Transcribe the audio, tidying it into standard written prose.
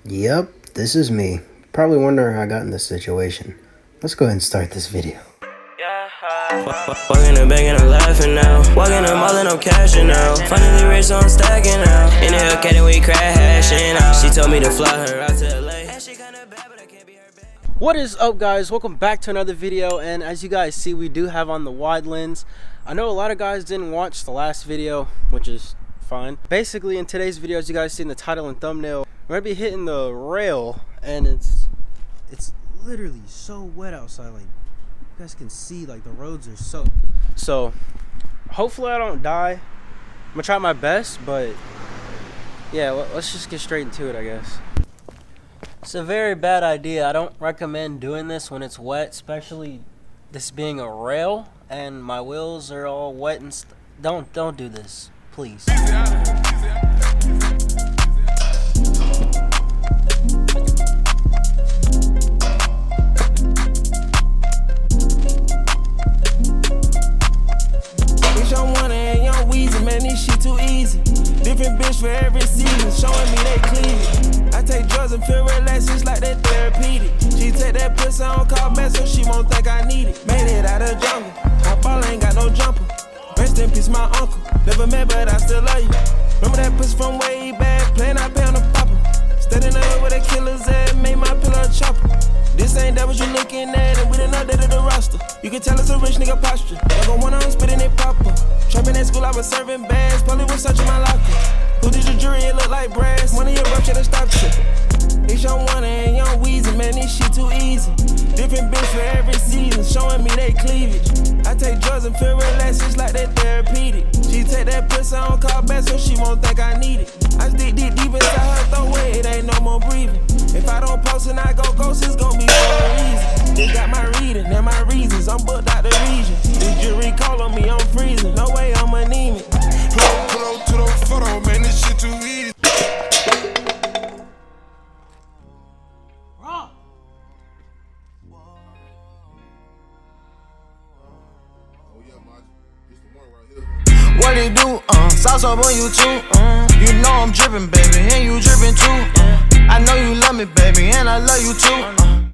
Yep, this is me. Probably wondering how I got in this situation. Let's go ahead and start this video. Walking the bank and I'm laughing now. Walking the mall and I'm cashing out. Finally rich, so I'm stacking out. In the Hellcat and we crashing out. She told me to fly her out to LA. She kinda bad, but I can't be her babe. What is up, guys? Welcome back to another video, and as you guys see, we do have on the wide lens. I know a lot of guys didn't watch the last video, which is fine. Basically, in today's video, as you guys see in the title and thumbnail, we're gonna be hitting the rail, and it's literally so wet outside. Like, you guys can see, like, the roads are soaked. So hopefully I don't die. I'm gonna try my best, but yeah, let's just get straight into it, I guess. It's a very bad idea. I don't recommend doing this when it's wet, especially this being a rail and my wheels are all wet and don't do this, please. Different bitch for every season, showing me they cleavage. I take drugs and feel relaxed, it's like that therapeutic. She take that pussy on call back so she won't think I need it. Made it out of jungle, my ball ain't got no jumper. Rest in peace, my uncle. Never met, but I still love you. Remember that pussy from way back, playing I pay on the popper. Steady in the hood where the killers at, made my pillow a chopper. This ain't that what you looking at, and we done updated the roster. You can tell it's a rich nigga posture. Never one on spitting it popper. Trapping at school, I was serving bags. Probably was searching my locker. Who did your jury? It look like brass. One of your rupture to stop shit. It's young one and young Weezy, man, this shit too easy. Different bitch for every season, showing me they cleavage. I take drugs and feel relaxed, it's like that therapeutic. She take that pussy on call back so she won't think I need it. I stick deep inside her throat, it ain't no more breathing. If I don't post and I go ghost, it's gonna be for a reason. They got my reading and my reasons, I'm booked out the region. The jury call on me, I'm freezing, no way I'm anemic. Pull up to the photo, man, this shit too easy. What it do? Sauce up on you too. You know I'm drippin', baby, and you drippin' too. I know you love me, baby, and I love you too.